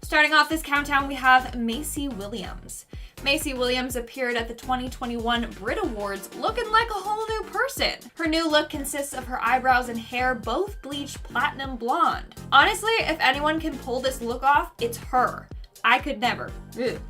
Starting off this countdown, we have Maisie Williams. Maisie Williams appeared at the 2021 Brit Awards looking like a whole new person. Her new look consists of her eyebrows and hair both bleached platinum blonde. Honestly, if anyone can pull this look off, it's her. I could never. Ugh.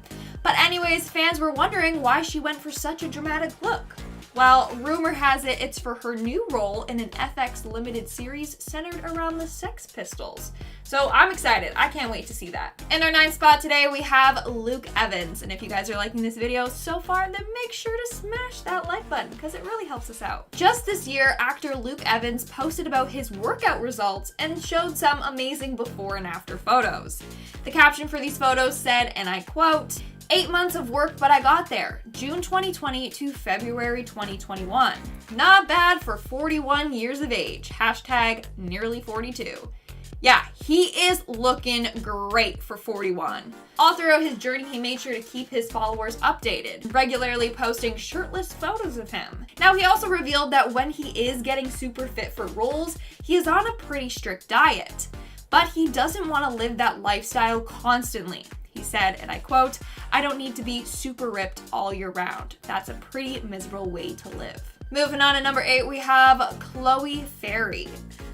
But anyways, fans were wondering why she went for such a dramatic look. Well, rumor has it it's for her new role in an FX limited series centered around the Sex Pistols. So I'm excited. I can't wait to see that. In our 9th spot today, we have Luke Evans. And if you guys are liking this video so far, then make sure to smash that like button because it really helps us out. Just this year, actor Luke Evans posted about his workout results and showed some amazing before and after photos. The caption for these photos said, and I quote, 8 months of work, but I got there. June 2020 to February 2021. Not bad for 41 years of age. Hashtag nearly 42. Yeah, he is looking great for 41. All throughout his journey, he made sure to keep his followers updated, regularly posting shirtless photos of him. Now, he also revealed that when he is getting super fit for roles, he is on a pretty strict diet. But he doesn't want to live that lifestyle constantly. He said, and I quote, I don't need to be super ripped all year round. That's a pretty miserable way to live. Moving on to number 8, we have Chloe Ferry.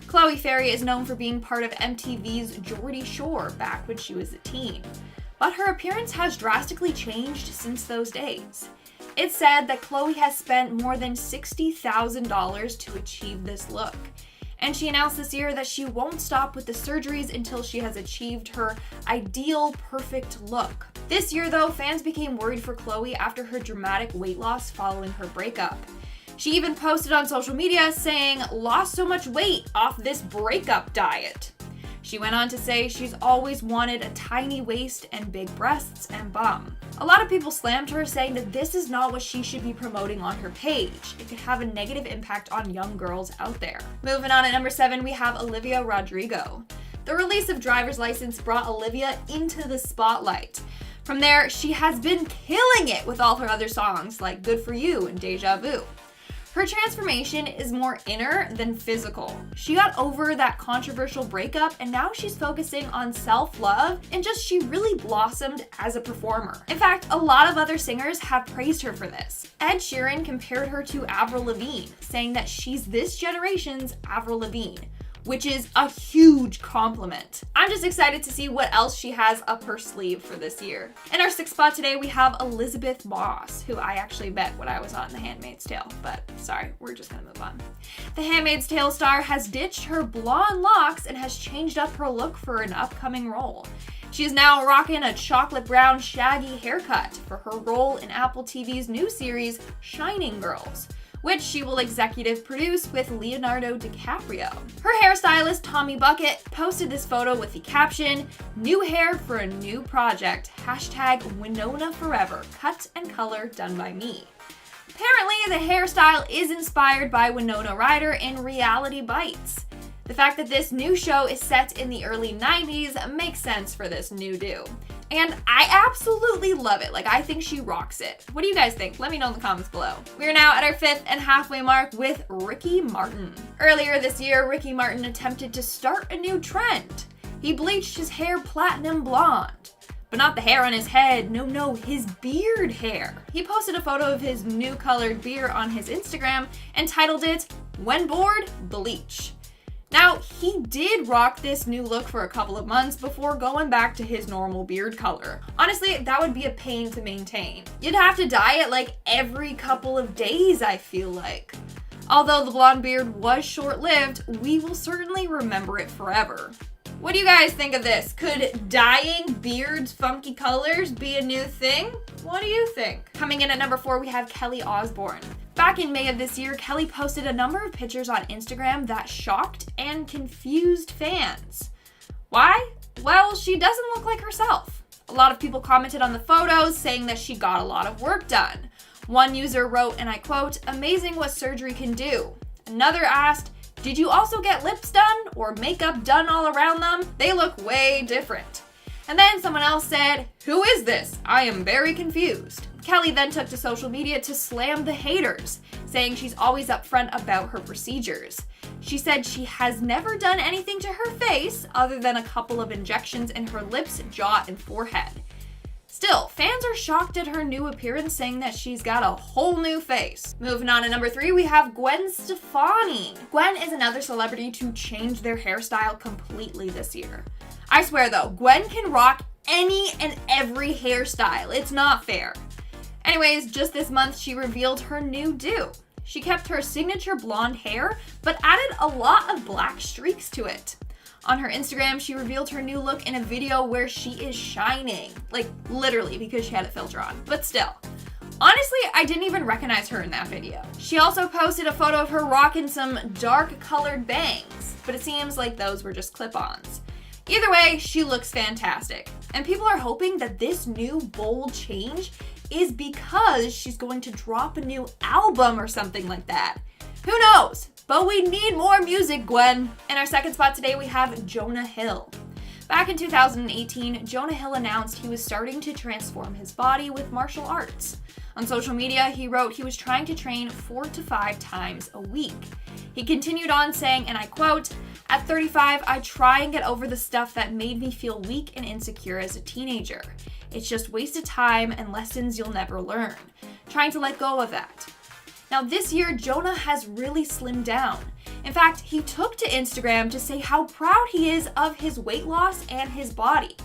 Chloe Ferry is known for being part of MTV's Geordie Shore back when she was a teen. But her appearance has drastically changed since those days. It's said that Chloe has spent more than $60,000 to achieve this look. And she announced this year that she won't stop with the surgeries until she has achieved her ideal perfect look. This year though, fans became worried for Chloe after her dramatic weight loss following her breakup. She even posted on social media saying, lost so much weight off this breakup diet. She went on to say she's always wanted a tiny waist and big breasts and bum. A lot of people slammed her, saying that this is not what she should be promoting on her page. It could have a negative impact on young girls out there. Moving on at number 7, we have Olivia Rodrigo. The release of Driver's License brought Olivia into the spotlight. From there, she has been killing it with all her other songs like Good For You and Deja Vu. Her transformation is more inner than physical. She got over that controversial breakup and now she's focusing on self-love and she really blossomed as a performer. In fact, a lot of other singers have praised her for this. Ed Sheeran compared her to Avril Lavigne, saying that she's this generation's Avril Lavigne, which is a huge compliment. I'm just excited to see what else she has up her sleeve for this year. In our 6th spot today, we have Elizabeth Moss, who I actually met when I was on The Handmaid's Tale, but sorry, we're just gonna move on. The Handmaid's Tale star has ditched her blonde locks and has changed up her look for an upcoming role. She is now rocking a chocolate brown shaggy haircut for her role in Apple TV's new series, Shining Girls, which she will executive produce with Leonardo DiCaprio. Her hairstylist, Tommy Bucket, posted this photo with the caption, new hair for a new project, hashtag Winona Forever, cut and color done by me. Apparently, the hairstyle is inspired by Winona Ryder in Reality Bites. The fact that this new show is set in the early 90s makes sense for this new do. And I absolutely love it. I think she rocks it. What do you guys think? Let me know in the comments below. We are now at our 5th and halfway mark with Ricky Martin. Earlier this year, Ricky Martin attempted to start a new trend. He bleached his hair platinum blonde. But not the hair on his head, no, his beard hair. He posted a photo of his new colored beard on his Instagram and titled it, When Bored, Bleach. Now, he did rock this new look for a couple of months before going back to his normal beard color. Honestly, that would be a pain to maintain. You'd have to dye it every couple of days, I feel like. Although the blonde beard was short-lived, we will certainly remember it forever. What do you guys think of this? Could dyeing beards funky colors be a new thing? What do you think? Coming in at number 4, we have Kelly Osbourne. Back in May of this year, Kelly posted a number of pictures on Instagram that shocked and confused fans. Why? Well, she doesn't look like herself. A lot of people commented on the photos saying that she got a lot of work done. One user wrote, and I quote, amazing what surgery can do. Another asked, did you also get lips done or makeup done all around them? They look way different. And then someone else said, who is this? I am very confused. Kelly then took to social media to slam the haters, saying she's always upfront about her procedures. She said she has never done anything to her face other than a couple of injections in her lips, jaw, and forehead. Still, fans are shocked at her new appearance, saying that she's got a whole new face. Moving on to number 3, we have Gwen Stefani. Gwen is another celebrity to change their hairstyle completely this year. I swear though, Gwen can rock any and every hairstyle. It's not fair. Anyways, just this month she revealed her new do. She kept her signature blonde hair, but added a lot of black streaks to it. On her Instagram, she revealed her new look in a video where she is shining. Like, literally, because she had a filter on. But still. Honestly, I didn't even recognize her in that video. She also posted a photo of her rocking some dark colored bangs, but it seems like those were just clip-ons. Either way, she looks fantastic. And people are hoping that this new bold change is because she's going to drop a new album or something like that. Who knows? But we need more music, Gwen. In our second spot today, we have Jonah Hill. Back in 2018, Jonah Hill announced he was starting to transform his body with martial arts. On social media, he wrote he was trying to train 4 to 5 times a week. He continued on saying, and I quote, "At 35, I try and get over the stuff that made me feel weak and insecure as a teenager. It's just wasted time and lessons you'll never learn. Trying to let go of that." Now this year, Jonah has really slimmed down. In fact, he took to Instagram to say how proud he is of his weight loss and his body.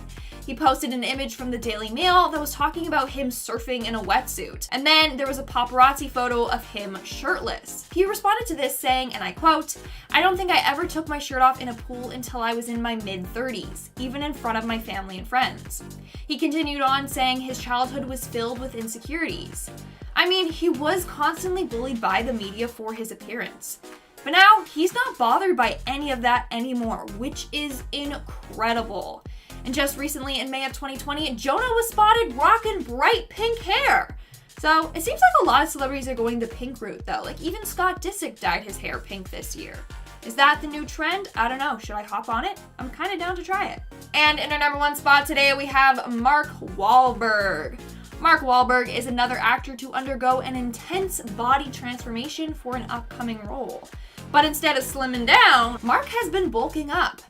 He posted an image from the Daily Mail that was talking about him surfing in a wetsuit. And then there was a paparazzi photo of him shirtless. He responded to this saying, and I quote, "I don't think I ever took my shirt off in a pool until I was in my mid-30s, even in front of my family and friends." He continued on saying his childhood was filled with insecurities. I mean, he was constantly bullied by the media for his appearance. But now, he's not bothered by any of that anymore, which is incredible. And just recently, in May of 2020, Jonah was spotted rocking bright pink hair. So, it seems like a lot of celebrities are going the pink route though. Like, even Scott Disick dyed his hair pink this year. Is that the new trend? I don't know. Should I hop on it? I'm kind of down to try it. And in our number 1 spot today, we have Mark Wahlberg. Mark Wahlberg is another actor to undergo an intense body transformation for an upcoming role. But instead of slimming down, Mark has been bulking up.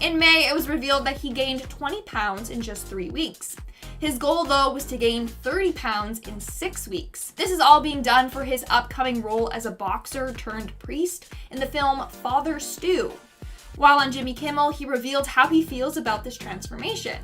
In May, it was revealed that he gained 20 pounds in just 3 weeks. His goal, though, was to gain 30 pounds in 6 weeks. This is all being done for his upcoming role as a boxer turned priest in the film Father Stu. While on Jimmy Kimmel, he revealed how he feels about this transformation.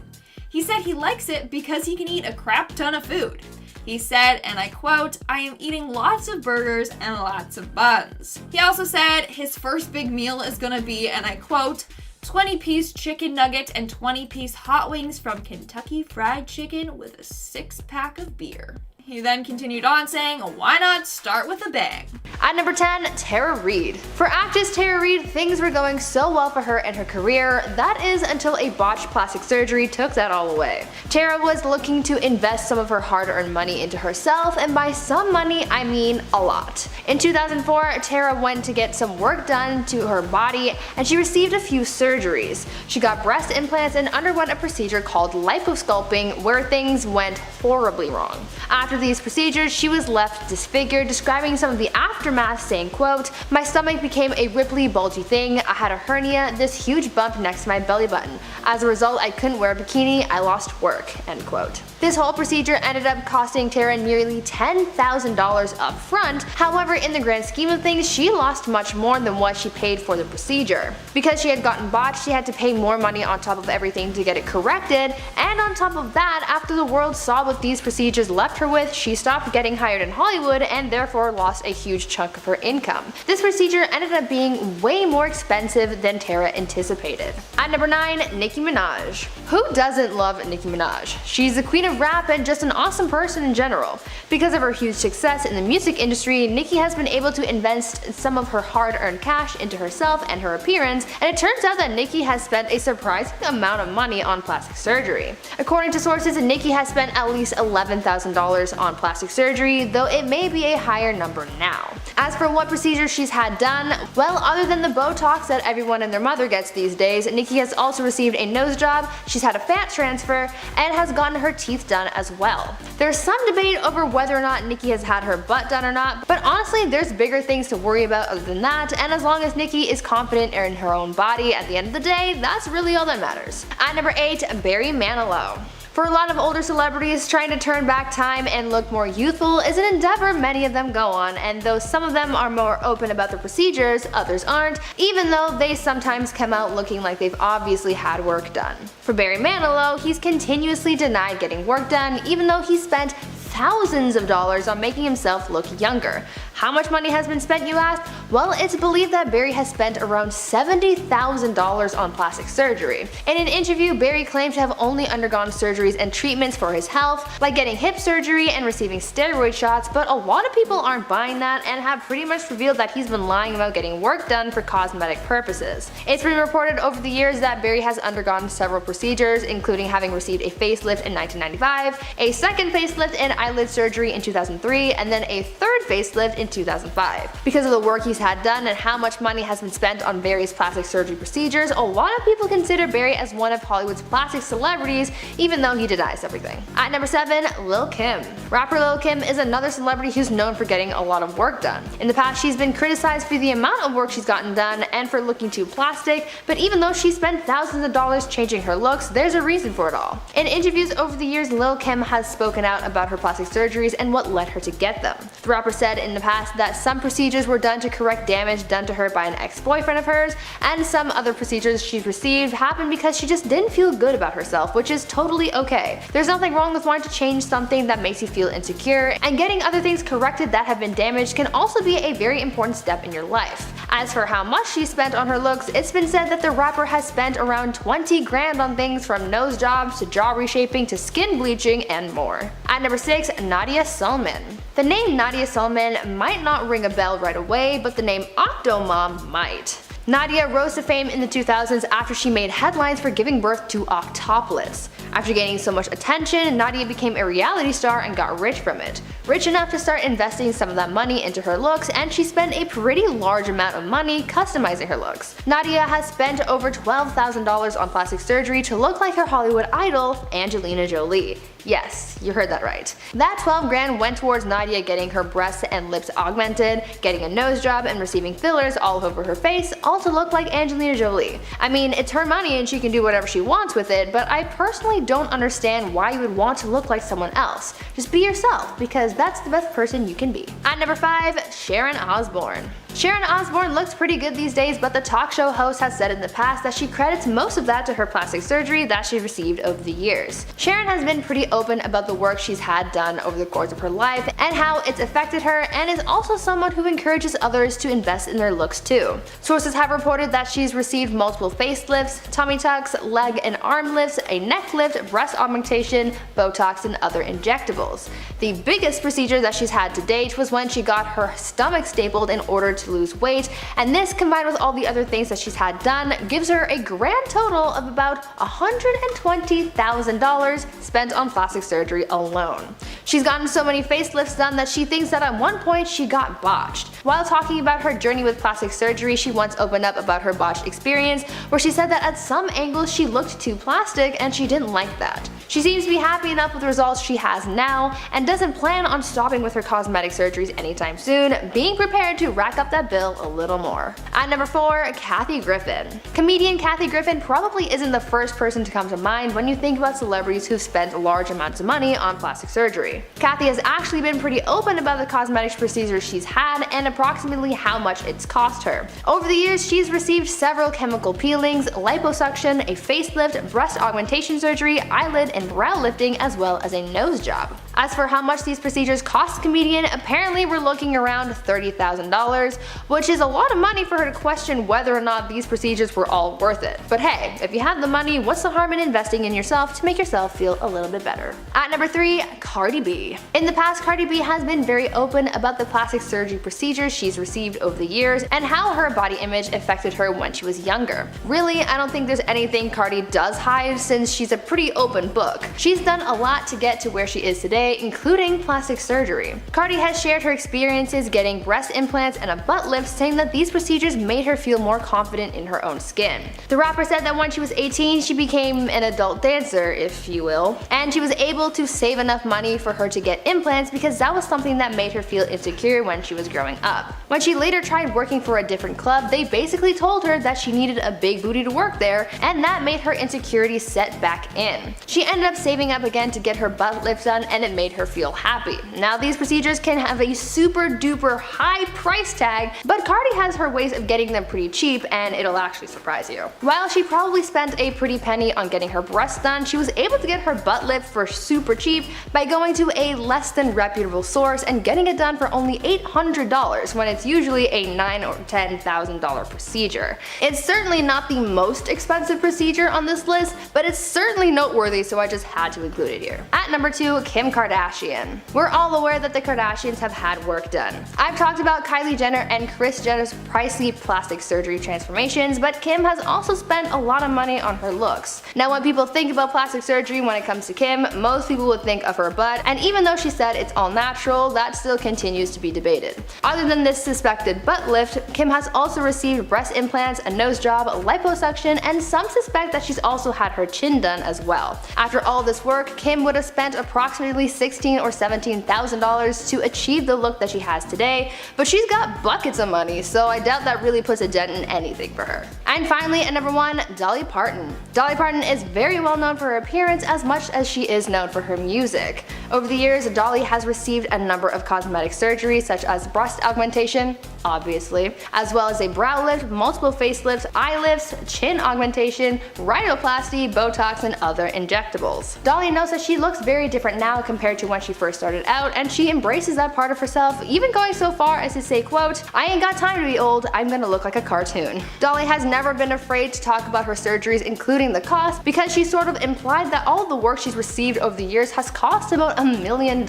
He said he likes it because he can eat a crap ton of food. He said, and I quote, "I am eating lots of burgers and lots of buns." He also said his first big meal is gonna be, and I quote, 20-piece chicken nugget and 20-piece hot wings from Kentucky Fried Chicken with a 6-pack of beer. He then continued on saying, why not start with a bang? At number 10, Tara Reid. For actress Tara Reid, things were going so well for her in her career, that is until a botched plastic surgery took that all away. Tara was looking to invest some of her hard-earned money into herself, and by some money, I mean a lot. In 2004, Tara went to get some work done to her body, and she received a few surgeries. She got breast implants and underwent a procedure called liposculpting, where things went horribly wrong. After these procedures, she was left disfigured, describing some of the aftermath saying, quote, "My stomach became a ripply, bulgy thing. I had a hernia, this huge bump next to my belly button. As a result, I couldn't wear a bikini. I lost work," end quote. This whole procedure ended up costing Tara nearly $10,000 up front. However, in the grand scheme of things, she lost much more than what she paid for the procedure. Because she had gotten botched, she had to pay more money on top of everything to get it corrected, and on top of that, after the world saw what these procedures left her with, she stopped getting hired in Hollywood and therefore lost a huge chunk of her income. This procedure ended up being way more expensive than Tara anticipated. At number 9, Nicki Minaj. Who doesn't love Nicki Minaj? She's the queen of rap and just an awesome person in general. Because of her huge success in the music industry, Nicki has been able to invest some of her hard-earned cash into herself and her appearance, and it turns out that Nicki has spent a surprising amount of money on plastic surgery. According to sources, Nicki has spent at least $11,000 on plastic surgery, though it may be a higher number now. As for what procedures she's had done, well, other than the Botox that everyone and their mother gets these days, Nikki has also received a nose job, she's had a fat transfer, and has gotten her teeth done as well. There's some debate over whether or not Nikki has had her butt done or not, but honestly there's bigger things to worry about other than that, and as long as Nikki is confident in her own body at the end of the day, that's really all that matters. At number 8, Barry Manilow. For a lot of older celebrities, trying to turn back time and look more youthful is an endeavor many of them go on, and though some of them are more open about their procedures, others aren't, even though they sometimes come out looking like they've obviously had work done. For Barry Manilow, he's continuously denied getting work done, even though he spent thousands of dollars on making himself look younger. How much money has been spent, you ask? Well, it's believed that Barry has spent around $70,000 on plastic surgery. In an interview, Barry claimed to have only undergone surgeries and treatments for his health, like getting hip surgery and receiving steroid shots, but a lot of people aren't buying that and have pretty much revealed that he's been lying about getting work done for cosmetic purposes. It's been reported over the years that Barry has undergone several procedures, including having received a facelift in 1995, a second facelift and eyelid surgery in 2003, and then a third facelift in 2005. Because of the work he's had done and how much money has been spent on various plastic surgery procedures, a lot of people consider Barry as one of Hollywood's plastic celebrities, even though he denies everything. At number 7, Lil Kim. Rapper Lil Kim is another celebrity who's known for getting a lot of work done. In the past, she's been criticized for the amount of work she's gotten done and for looking too plastic, but even though she spent thousands of dollars changing her looks, there's a reason for it all. In interviews over the years, Lil Kim has spoken out about her plastic surgeries and what led her to get them. The rapper said in the past that some procedures were done to correct damage done to her by an ex-boyfriend of hers, and some other procedures she's received happened because she just didn't feel good about herself, which is totally okay. There's nothing wrong with wanting to change something that makes you feel insecure, and getting other things corrected that have been damaged can also be a very important step in your life. As for how much she spent on her looks, it's been said that the rapper has spent around 20 grand on things from nose jobs to jaw reshaping to skin bleaching and more. At number 6, Nadia Sulman. The name Nadia Sulman might not ring a bell right away, but the name Octomom might. Nadia rose to fame in the 2000s after she made headlines for giving birth to octoplets. After gaining so much attention, Nadia became a reality star and got rich from it. Rich enough to start investing some of that money into her looks, and she spent a pretty large amount of money customizing her looks. Nadia has spent over $12,000 on plastic surgery to look like her Hollywood idol, Angelina Jolie. Yes, you heard that right. That 12 grand went towards Nadia getting her breasts and lips augmented, getting a nose job, and receiving fillers all over her face, all to look like Angelina Jolie. I mean, it's her money and she can do whatever she wants with it, but I personally don't understand why you would want to look like someone else. Just be yourself, because that's the best person you can be. At number 5, Sharon Osbourne. Sharon Osbourne looks pretty good these days, but the talk show host has said in the past that she credits most of that to her plastic surgery that she received over the years. Sharon has been pretty open about the work she's had done over the course of her life and how it's affected her, and is also someone who encourages others to invest in their looks too. Sources have reported that she's received multiple facelifts, tummy tucks, leg and arm lifts, a neck lift, breast augmentation, Botox, and other injectables. The biggest procedure that she's had to date was when she got her stomach stapled in order to lose weight, and this, combined with all the other things that she's had done, gives her a grand total of about $120,000 spent on plastic surgery alone. She's gotten so many facelifts done that she thinks that at one point she got botched. While talking about her journey with plastic surgery, she once opened up about her botched experience, where she said that at some angles she looked too plastic and she didn't like that. She seems to be happy enough with the results she has now and doesn't plan on stopping with her cosmetic surgeries anytime soon, being prepared to rack up that bill a little more. At number 4, Kathy Griffin. Comedian Kathy Griffin probably isn't the first person to come to mind when you think about celebrities who've spent large amounts of money on plastic surgery. Kathy has actually been pretty open about the cosmetic procedures she's had and approximately how much it's cost her. Over the years, she's received several chemical peelings, liposuction, a facelift, breast augmentation surgery, eyelid and brow lifting, as well as a nose job. As for how much these procedures cost the comedian, apparently we're looking around $30,000, which is a lot of money for her to question whether or not these procedures were all worth it. But hey, if you have the money, what's the harm in investing in yourself to make yourself feel a little bit better? At number 3, Cardi B. In the past, Cardi B has been very open about the plastic surgery procedures she's received over the years and how her body image affected her when she was younger. Really, I don't think there's anything Cardi does hide, since she's a pretty open book. She's done a lot to get to where she is today, day, including plastic surgery. Cardi has shared her experiences getting breast implants and a butt lift, saying that these procedures made her feel more confident in her own skin. The rapper said that when she was 18, she became an adult dancer, if you will, and she was able to save enough money for her to get implants because that was something that made her feel insecure when she was growing up. When she later tried working for a different club, they basically told her that she needed a big booty to work there, and that made her insecurities set back in. She ended up saving up again to get her butt lift done, and it made her feel happy. Now these procedures can have a super duper high price tag, but Cardi has her ways of getting them pretty cheap, and it'll actually surprise you. While she probably spent a pretty penny on getting her breasts done, she was able to get her butt lift for super cheap by going to a less than reputable source and getting it done for only $800 when it's usually a $9,000 or $10,000 procedure. It's certainly not the most expensive procedure on this list, but it's certainly noteworthy, so I just had to include it here. At number 2, Kim Kardashian. We're all aware that the Kardashians have had work done. I've talked about Kylie Jenner and Kris Jenner's pricey plastic surgery transformations, but Kim has also spent a lot of money on her looks. Now when people think about plastic surgery when it comes to Kim, most people would think of her butt, and even though she said it's all natural, that still continues to be debated. Other than this suspected butt lift, Kim has also received breast implants, a nose job, liposuction, and some suspect that she's also had her chin done as well. After all this work, Kim would have spent approximately $16,000 or $17,000 to achieve the look that she has today, but she's got buckets of money, so I doubt that really puts a dent in anything for her. And finally, at number 1, Dolly Parton. Dolly Parton is very well known for her appearance as much as she is known for her music. Over the years, Dolly has received a number of cosmetic surgeries such as breast augmentation, obviously, as well as a brow lift, multiple facelifts, eye lifts, chin augmentation, rhinoplasty, Botox, and other injectables. Dolly knows that she looks very different now compared to when she first started out, and she embraces that part of herself, even going so far as to say, quote, "I ain't got time to be old, I'm gonna look like a cartoon." Dolly has never been afraid to talk about her surgeries, including the cost, because she sort of implied that all the work she's received over the years has cost about $1 million.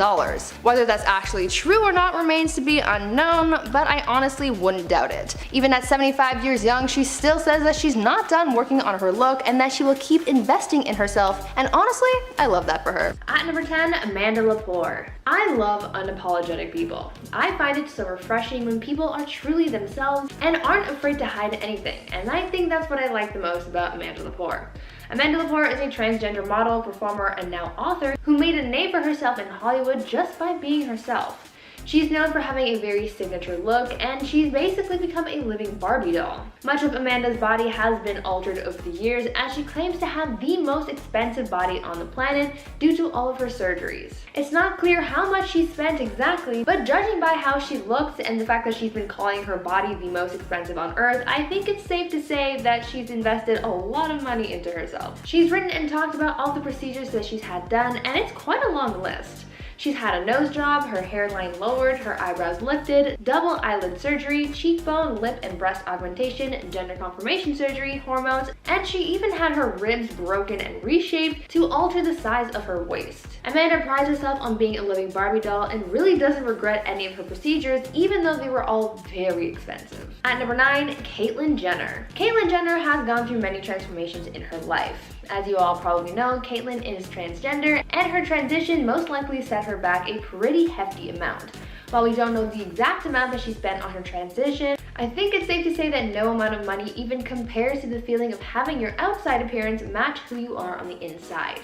Whether that's actually true or not remains to be unknown, but I honestly wouldn't doubt it. Even at 75 years young, she still says that she's not done working on her look and that she will keep investing in herself, and honestly, I love that for her. At number 10, Amanda Lepore. I love unapologetic people. I find it so refreshing when people are truly themselves and aren't afraid to hide anything, and I think that's what I like the most about Amanda Lepore. Amanda Lepore is a transgender model, performer, and now author who made a name for herself in Hollywood just by being herself. She's known for having a very signature look, and she's basically become a living Barbie doll. Much of Amanda's body has been altered over the years, as she claims to have the most expensive body on the planet due to all of her surgeries. It's not clear how much she spent exactly, but judging by how she looks and the fact that she's been calling her body the most expensive on earth, I think it's safe to say that she's invested a lot of money into herself. She's written and talked about all the procedures that she's had done, and it's quite a long list. She's had a nose job, her hairline lowered, her eyebrows lifted, double eyelid surgery, cheekbone, lip and breast augmentation, gender confirmation surgery, hormones, and she even had her ribs broken and reshaped to alter the size of her waist. Amanda prides herself on being a living Barbie doll and really doesn't regret any of her procedures, even though they were all very expensive. At number 9, Caitlyn Jenner. Caitlyn Jenner has gone through many transformations in her life. As you all probably know, Caitlyn is transgender, and her transition most likely set her back a pretty hefty amount. While we don't know the exact amount that she spent on her transition, I think it's safe to say that no amount of money even compares to the feeling of having your outside appearance match who you are on the inside.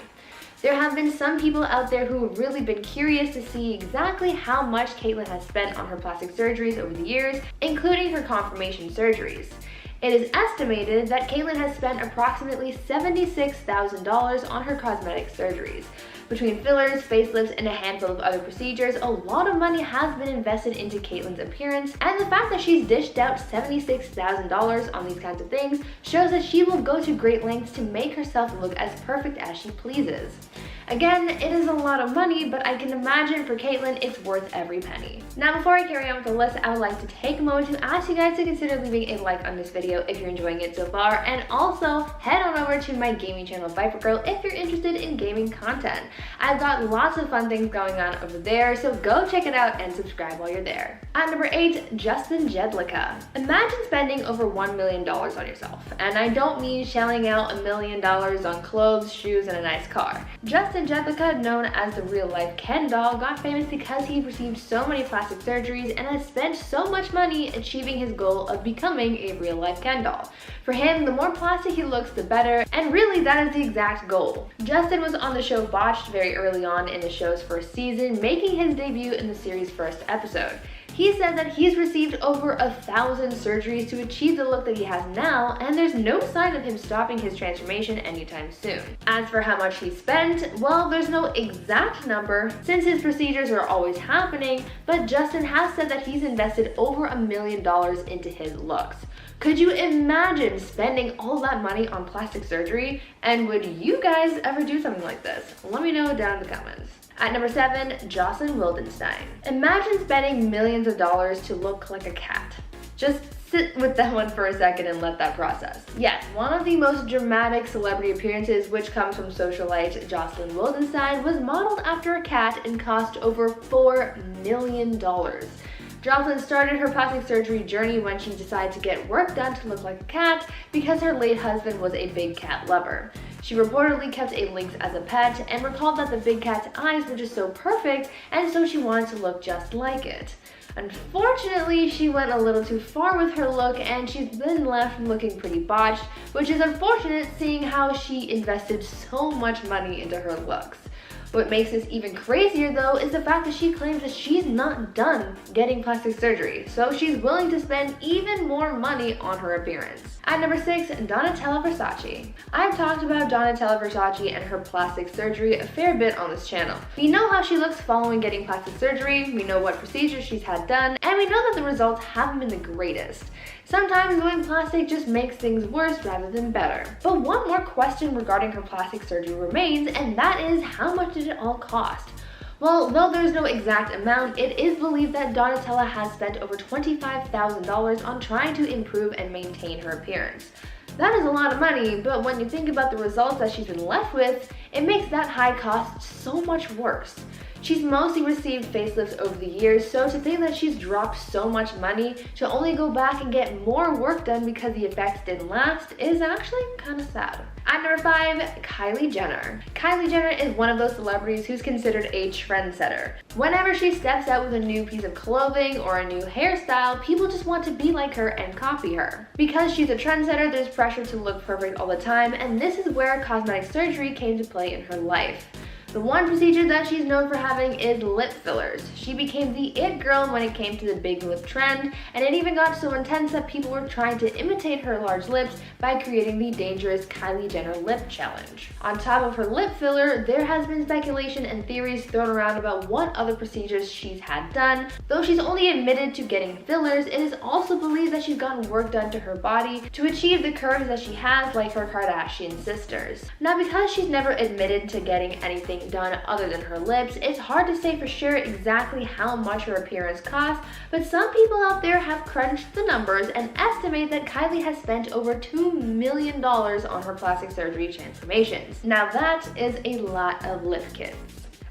There have been some people out there who have really been curious to see exactly how much Caitlyn has spent on her plastic surgeries over the years, including her confirmation surgeries. It is estimated that Caitlyn has spent approximately $76,000 on her cosmetic surgeries. Between fillers, facelifts, and a handful of other procedures, a lot of money has been invested into Caitlyn's appearance, and the fact that she's dished out $76,000 on these kinds of things shows that she will go to great lengths to make herself look as perfect as she pleases. Again, it is a lot of money, but I can imagine for Caitlyn it's worth every penny. Now before I carry on with the list, I would like to take a moment to ask you guys to consider leaving a like on this video if you're enjoying it so far, and also head on over to my gaming channel Viper Girl if you're interested in gaming content. I've got lots of fun things going on over there, so go check it out and subscribe while you're there. At number 8, Justin Jedlicka. Imagine spending over $1 million on yourself, and I don't mean shelling out $1 million on clothes, shoes, and a nice car. Justin Jedlicka, known as the real-life Ken doll, got famous because he received so many plastic surgeries and has spent so much money achieving his goal of becoming a real-life Ken doll. For him, the more plastic he looks, the better, and really that is the exact goal. Justin was on the show Botched very early on in the show's first season, making his debut in the series' first episode. He said that he's received over 1,000 surgeries to achieve the look that he has now, and there's no sign of him stopping his transformation anytime soon. As for how much he spent, well, there's no exact number since his procedures are always happening, but Justin has said that he's invested over $1 million into his looks. Could you imagine spending all that money on plastic surgery? And would you guys ever do something like this? Let me know down in the comments. At number 7, Jocelyn Wildenstein. Imagine spending millions of dollars to look like a cat. Just sit with that one for a second and let that process. Yes, one of the most dramatic celebrity appearances, which comes from socialite Jocelyn Wildenstein, was modeled after a cat and cost over $4 million. Jocelyn started her plastic surgery journey when she decided to get work done to look like a cat because her late husband was a big cat lover. She reportedly kept a lynx as a pet and recalled that the big cat's eyes were just so perfect, and so she wanted to look just like it. Unfortunately, she went a little too far with her look and she's been left looking pretty botched, which is unfortunate seeing how she invested so much money into her looks. What makes this even crazier though is the fact that she claims that she's not done getting plastic surgery, so she's willing to spend even more money on her appearance. At number 6, Donatella Versace. I've talked about Donatella Versace and her plastic surgery a fair bit on this channel. We know how she looks following getting plastic surgery, we know what procedures she's had done, and we know that the results haven't been the greatest. Sometimes going plastic just makes things worse rather than better. But one more question regarding her plastic surgery remains, and that is, how much did it all cost? Well, though there's no exact amount, it is believed that Donatella has spent over $25,000 on trying to improve and maintain her appearance. That is a lot of money, but when you think about the results that she's been left with, it makes that high cost so much worse. She's mostly received facelifts over the years, so to think that she's dropped so much money to only go back and get more work done because the effects didn't last is actually kind of sad. At number 5, Kylie Jenner. Kylie Jenner is one of those celebrities who's considered a trendsetter. Whenever she steps out with a new piece of clothing or a new hairstyle, people just want to be like her and copy her. Because she's a trendsetter, there's pressure to look perfect all the time, and this is where cosmetic surgery came to play in her life. The one procedure that she's known for having is lip fillers. She became the it girl when it came to the big lip trend, and it even got so intense that people were trying to imitate her large lips by creating the dangerous Kylie Jenner lip challenge. On top of her lip filler, there has been speculation and theories thrown around about what other procedures she's had done. Though she's only admitted to getting fillers, it is also believed that she's gotten work done to her body to achieve the curves that she has, like her Kardashian sisters. Now, because she's never admitted to getting anything done other than her lips, it's hard to say for sure exactly how much her appearance costs, but some people out there have crunched the numbers and estimate that Kylie has spent over $2 million on her plastic surgery transformations. Now that is a lot of lip kits.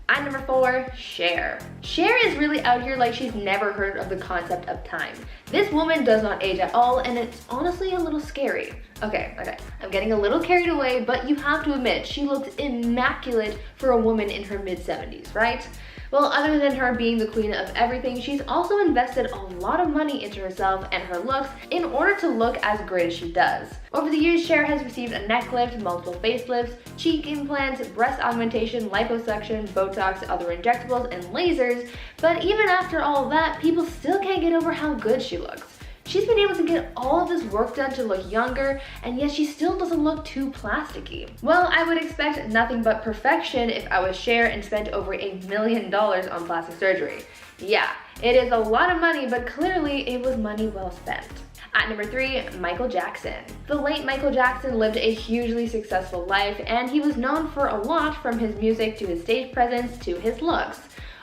At number 4, Cher. Cher is really out here like she's never heard of the concept of time. This woman does not age at all, and it's honestly a little scary. Okay, I'm getting a little carried away, but you have to admit, she looks immaculate for a woman in her mid-70s, right? Well, other than her being the queen of everything, she's also invested a lot of money into herself and her looks in order to look as great as she does. Over the years, Cher has received a neck lift, multiple facelifts, cheek implants, breast augmentation, liposuction, Botox, other injectables, and lasers, but even after all of that, people still can't get over how good she looks. She's been able to get all of this work done to look younger, and yet she still doesn't look too plasticky. Well, I would expect nothing but perfection if I was Cher and spent over $1 million on plastic surgery. Yeah, it is a lot of money, but clearly it was money well spent. At number 3, Michael Jackson. The late Michael Jackson lived a hugely successful life, and he was known for a lot, from his music to his stage presence to his looks.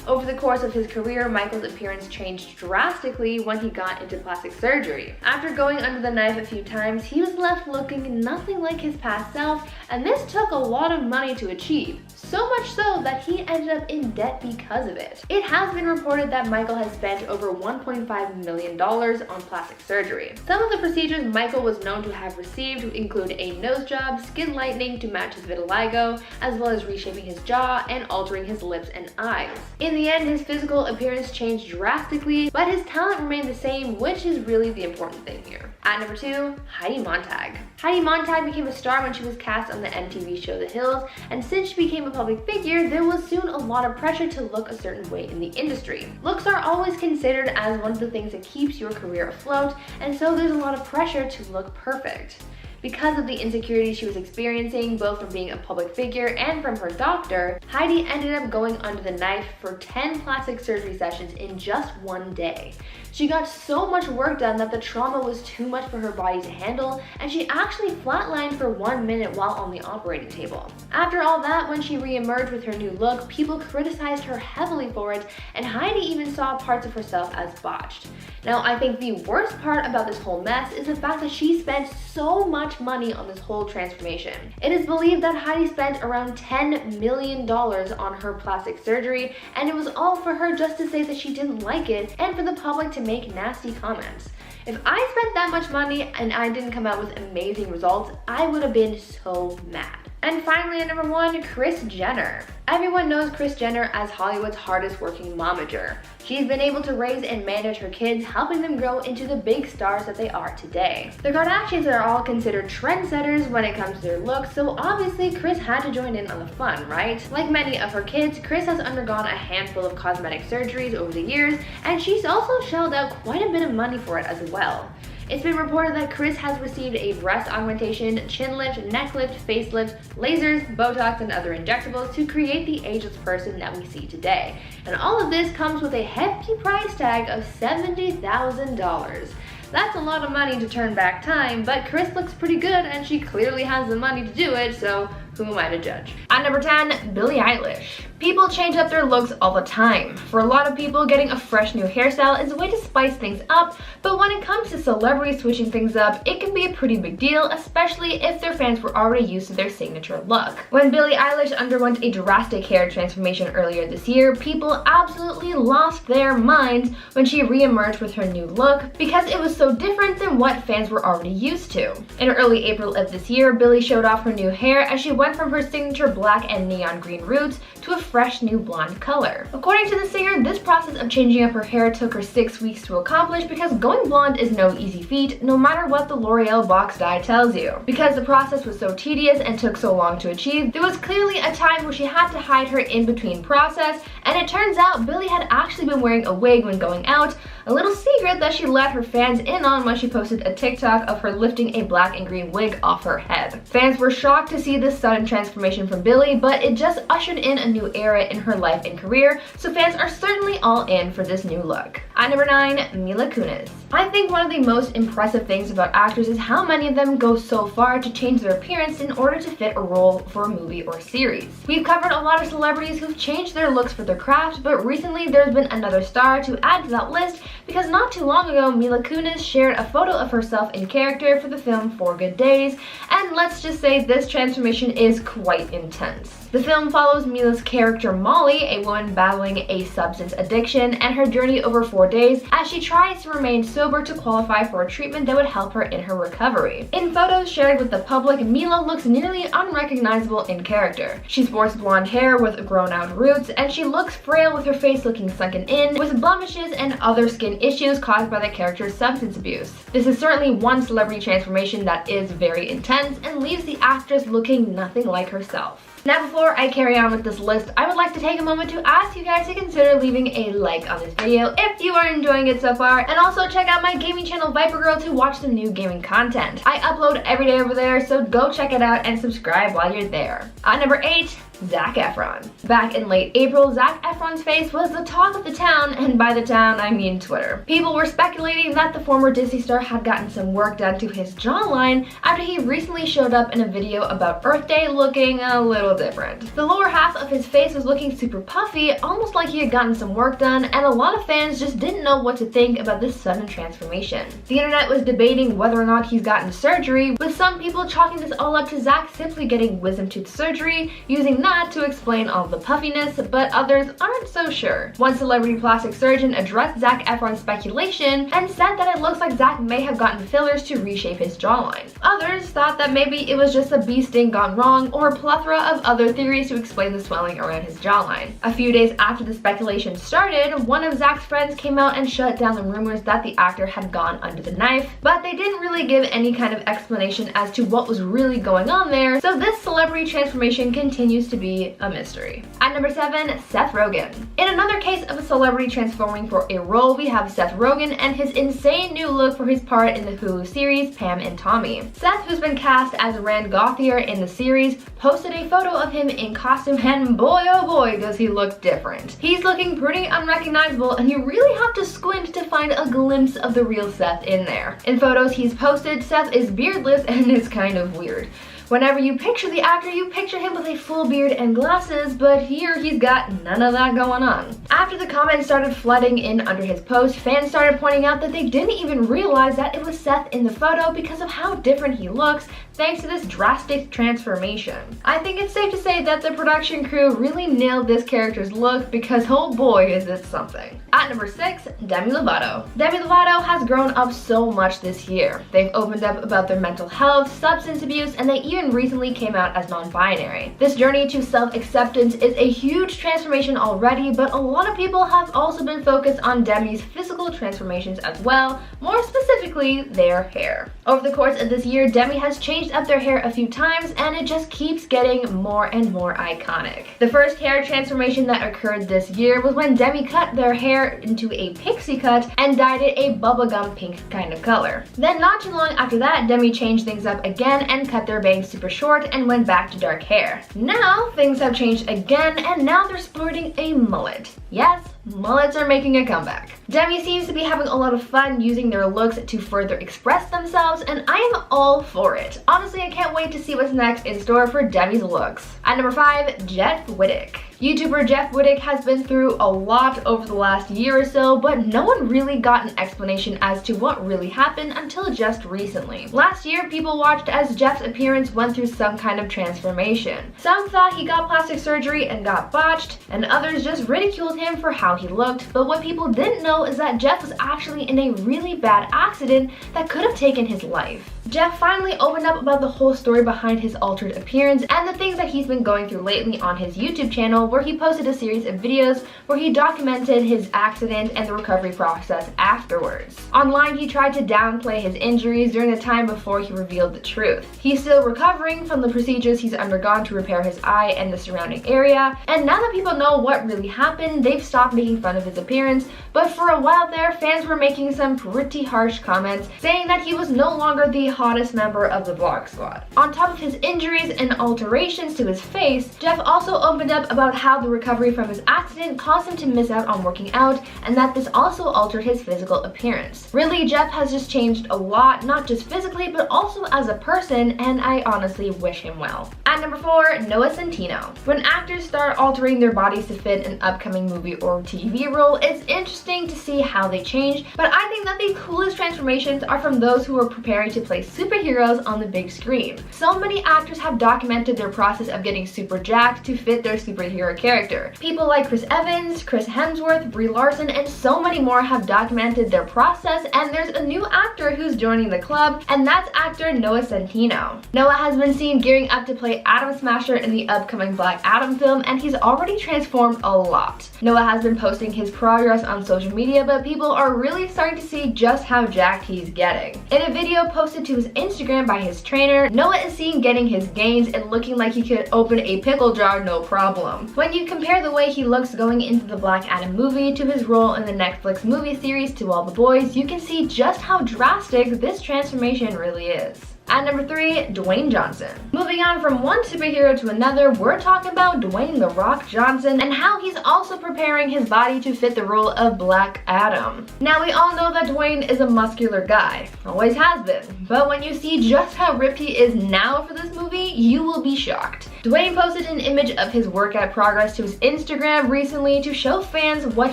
Over the course of his career, Michael's appearance changed drastically when he got into plastic surgery. After going under the knife a few times, he was left looking nothing like his past self, and this took a lot of money to achieve. So much so that he ended up in debt because of it. It has been reported that Michael has spent over $1.5 million on plastic surgery. Some of the procedures Michael was known to have received include a nose job, skin lightening to match his vitiligo, as well as reshaping his jaw and altering his lips and eyes. In the end, his physical appearance changed drastically, but his talent remained the same, which is really the important thing here. At number 2, Heidi Montag. Heidi Montag became a star when she was cast on the MTV show The Hills, and since she became a public figure, there was soon a lot of pressure to look a certain way in the industry. Looks are always considered as one of the things that keeps your career afloat, and so there's a lot of pressure to look perfect. Because of the insecurities she was experiencing, both from being a public figure and from her doctor, Heidi ended up going under the knife for 10 plastic surgery sessions in just one day. She got so much work done that the trauma was too much for her body to handle, and she actually flatlined for 1 minute while on the operating table. After all that, when she re-emerged with her new look, people criticized her heavily for it, and Heidi even saw parts of herself as botched. Now, I think the worst part about this whole mess is the fact that she spent so much money on this whole transformation. It is believed that Heidi spent around $10 million on her plastic surgery, and it was all for her just to say that she didn't like it and for the public to make nasty comments. If I spent that much money and I didn't come out with amazing results, I would have been so mad. And finally, at number 1, Kris Jenner. Everyone knows Kris Jenner as Hollywood's hardest working momager. She's been able to raise and manage her kids, helping them grow into the big stars that they are today. The Kardashians are all considered trendsetters when it comes to their looks, so obviously Kris had to join in on the fun, right? Like many of her kids, Kris has undergone a handful of cosmetic surgeries over the years, and she's also shelled out quite a bit of money for it as well. It's been reported that Kris has received a breast augmentation, chin lift, neck lift, facelift, lasers, Botox, and other injectables to create the ageless person that we see today. And all of this comes with a hefty price tag of $70,000. That's a lot of money to turn back time, but Kris looks pretty good and she clearly has the money to do it, so who am I to judge? At number 10, Billie Eilish. People change up their looks all the time. For a lot of people, getting a fresh new hairstyle is a way to spice things up, but when it comes to celebrities switching things up, it can be a pretty big deal, especially if their fans were already used to their signature look. When Billie Eilish underwent a drastic hair transformation earlier this year, people absolutely lost their minds when she re-emerged with her new look because it was so different than what fans were already used to. In early April of this year, Billie showed off her new hair as she went from her signature black and neon green roots to a fresh new blonde color. According to the singer, this process of changing up her hair took her 6 weeks to accomplish because going blonde is no easy feat, no matter what the L'Oreal box dye tells you. Because the process was so tedious and took so long to achieve, there was clearly a time where she had to hide her in-between process, and it turns out Billie had actually been wearing a wig when going out, a little secret that she let her fans in on when she posted a TikTok of her lifting a black and green wig off her head. Fans were shocked to see this sudden transformation from Billie, but it just ushered in a new era in her life and career, so fans are certainly all in for this new look. At number 9, Mila Kunis. I think one of the most impressive things about actors is how many of them go so far to change their appearance in order to fit a role for a movie or series. We've covered a lot of celebrities who've changed their looks for their craft, but recently there's been another star to add to that list because not too long ago, Mila Kunis shared a photo of herself in character for the film 4 Good Days, and let's just say this transformation is quite intense. The film follows Mila's character Molly, a woman battling a substance addiction, and her journey over 4 days as she tries to remain sober to qualify for a treatment that would help her in her recovery. In photos shared with the public, Mila looks nearly unrecognizable in character. She sports blonde hair with grown out roots, and she looks frail with her face looking sunken in, with blemishes and other skin issues caused by the character's substance abuse. This is certainly one celebrity transformation that is very intense and leaves the actress looking nothing like herself. Now, before I carry on with this list, I would like to take a moment to ask you guys to consider leaving a like on this video if you are enjoying it so far, and also check out my gaming channel Viper Girl to watch the new gaming content. I upload every day over there, so go check it out and subscribe while you're there. At number 8, Zac Efron. Back in late April, Zac Efron's face was the talk of the town, and by the town I mean Twitter. People were speculating that the former Disney star had gotten some work done to his jawline after he recently showed up in a video about Earth Day looking a little different. The lower half of his face was looking super puffy, almost like he had gotten some work done, and a lot of fans just didn't know what to think about this sudden transformation. The internet was debating whether or not he's gotten surgery, with some people chalking this all up to Zac simply getting wisdom tooth surgery, using that to explain all the puffiness, but others aren't so sure. One celebrity plastic surgeon addressed Zac Efron's speculation and said that it looks like Zac may have gotten fillers to reshape his jawline. Others thought that maybe it was just a bee sting gone wrong, or a plethora of other theories to explain the swelling around his jawline. A few days after the speculation started, one of Zac's friends came out and shut down the rumors that the actor had gone under the knife, but they didn't really give any kind of explanation as to what was really going on there, so this celebrity transformation continues to be a mystery. At number 7, Seth Rogen. In another case of a celebrity transforming for a role, we have Seth Rogen and his insane new look for his part in the Hulu series Pam and Tommy. Seth, who's been cast as Rand Gauthier in the series, posted a photo of him in costume, and boy oh boy does he look different. He's looking pretty unrecognizable, and you really have to squint to find a glimpse of the real Seth in there. In photos he's posted, Seth is beardless and it's kind of weird. Whenever you picture the actor, you picture him with a full beard and glasses, but here he's got none of that going on. After the comments started flooding in under his post, fans started pointing out that they didn't even realize that it was Seth in the photo because of how different he looks thanks to this drastic transformation. I think it's safe to say that the production crew really nailed this character's look because oh boy is it something. At number 6, Demi Lovato. Demi Lovato has grown up so much this year. They've opened up about their mental health, substance abuse, and they even recently came out as non-binary. This journey to self-acceptance is a huge transformation already, but a lot of people have also been focused on Demi's physical transformations as well, more specifically their hair. Over the course of this year, Demi has changed up their hair a few times, and it just keeps getting more and more iconic. The first hair transformation that occurred this year was when Demi cut their hair into a pixie cut and dyed it a bubblegum pink kind of color. Then not too long after that, Demi changed things up again and cut their bangs super short and went back to dark hair. Now things have changed again, and now they're sporting a mullet. Yes, mullets are making a comeback. Demi seems to be having a lot of fun using their looks to further express themselves, and I am all for it. Honestly, I can't wait to see what's next in store for Demi's looks. At number 5, Jeff Wittek. YouTuber Jeff Wittek has been through a lot over the last year or so, but no one really got an explanation as to what really happened until just recently. Last year, people watched as Jeff's appearance went through some kind of transformation. Some thought he got plastic surgery and got botched, and others just ridiculed him for how he looked, but what people didn't know is that Jeff was actually in a really bad accident that could have taken his life. Jeff finally opened up about the whole story behind his altered appearance and the things that he's been going through lately on his YouTube channel, where he posted a series of videos where he documented his accident and the recovery process afterwards. Online, he tried to downplay his injuries during the time before he revealed the truth. He's still recovering from the procedures he's undergone to repair his eye and the surrounding area, and now that people know what really happened, they've stopped making fun of his appearance, but for a while there, fans were making some pretty harsh comments, saying that he was no longer the hottest member of the Vlog Squad. On top of his injuries and alterations to his face, Jeff also opened up about how the recovery from his accident caused him to miss out on working out, and that this also altered his physical appearance. Really, Jeff has just changed a lot, not just physically, but also as a person, and I honestly wish him well. At number 4, Noah Centineo. When actors start altering their bodies to fit an upcoming movie or TV role, it's interesting to see how they change, but I think that the coolest transformations are from those who are preparing to play superheroes on the big screen. So many actors have documented their process of getting super jacked to fit their superhero character. People like Chris Evans, Chris Hemsworth, Brie Larson, and so many more have documented their process, and there's a new actor who's joining the club, and that's actor Noah Centineo. Noah has been seen gearing up to play Atom Smasher in the upcoming Black Adam film, and he's already transformed a lot. Noah has been posting his progress on social media, but people are really starting to see just how jacked he's getting. In a video posted to his Instagram by his trainer, Noah is seen getting his gains and looking like he could open a pickle jar no problem. When you compare the way he looks going into the Black Adam movie to his role in the Netflix movie series To All the Boys, you can see just how drastic this transformation really is. At number 3, Dwayne Johnson. Moving on from one superhero to another, we're talking about Dwayne "The Rock" Johnson and how he's also preparing his body to fit the role of Black Adam. Now we all know that Dwayne is a muscular guy, always has been, but when you see just how ripped he is now for this movie, you will be shocked. Dwayne posted an image of his workout progress to his Instagram recently to show fans what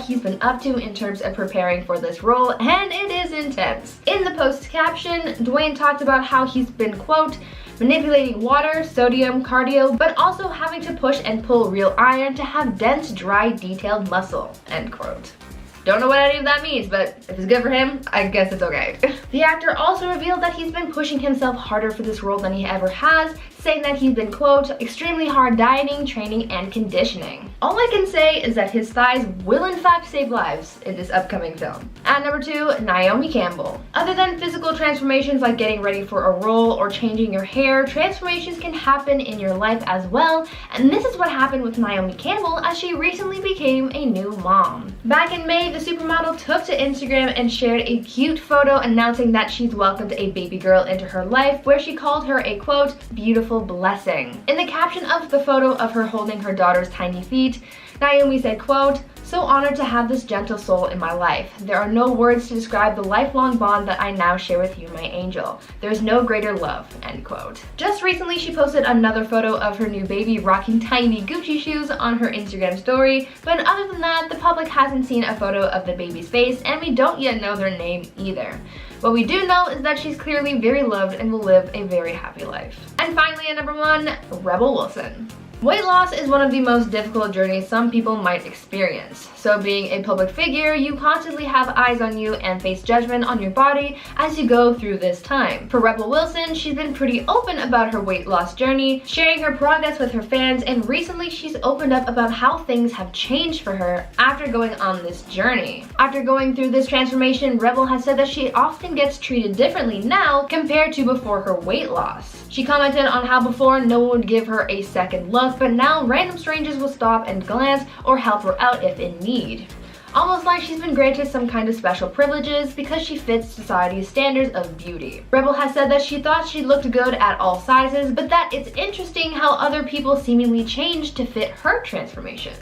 he's been up to in terms of preparing for this role, and it is intense. In the post's caption, Dwayne talked about how he's been, quote, manipulating water, sodium, cardio, but also having to push and pull real iron to have dense, dry, detailed muscle, end quote. Don't know what any of that means, but if it's good for him, I guess it's okay. The actor also revealed that he's been pushing himself harder for this role than he ever has, saying that he's been, quote, extremely hard dieting, training, and conditioning. All I can say is that his thighs will in fact save lives in this upcoming film. At number 2, Naomi Campbell. Other than physical transformations like getting ready for a role or changing your hair, transformations can happen in your life as well, and this is what happened with Naomi Campbell as she recently became a new mom. Back in May, the supermodel took to Instagram and shared a cute photo announcing that she's welcomed a baby girl into her life, where she called her a, quote, beautiful blessing. In the caption of the photo of her holding her daughter's tiny feet, Naomi said, quote, so honored to have this gentle soul in my life. There are no words to describe the lifelong bond that I now share with you, my angel. There's no greater love, end quote. Just recently, she posted another photo of her new baby rocking tiny Gucci shoes on her Instagram story, but other than that, the public hasn't seen a photo of the baby's face, and we don't yet know their name either. What we do know is that she's clearly very loved and will live a very happy life. And finally, at number 1, Rebel Wilson. Weight loss is one of the most difficult journeys some people might experience. So being a public figure, you constantly have eyes on you and face judgment on your body as you go through this time. For Rebel Wilson, she's been pretty open about her weight loss journey, sharing her progress with her fans, and recently she's opened up about how things have changed for her after going on this journey. After going through this transformation, Rebel has said that she often gets treated differently now compared to before her weight loss. She commented on how before no one would give her a second look, but now random strangers will stop and glance or help her out if in need. Almost like she's been granted some kind of special privileges because she fits society's standards of beauty. Rebel has said that she thought she looked good at all sizes, but that it's interesting how other people seemingly changed to fit her transformation.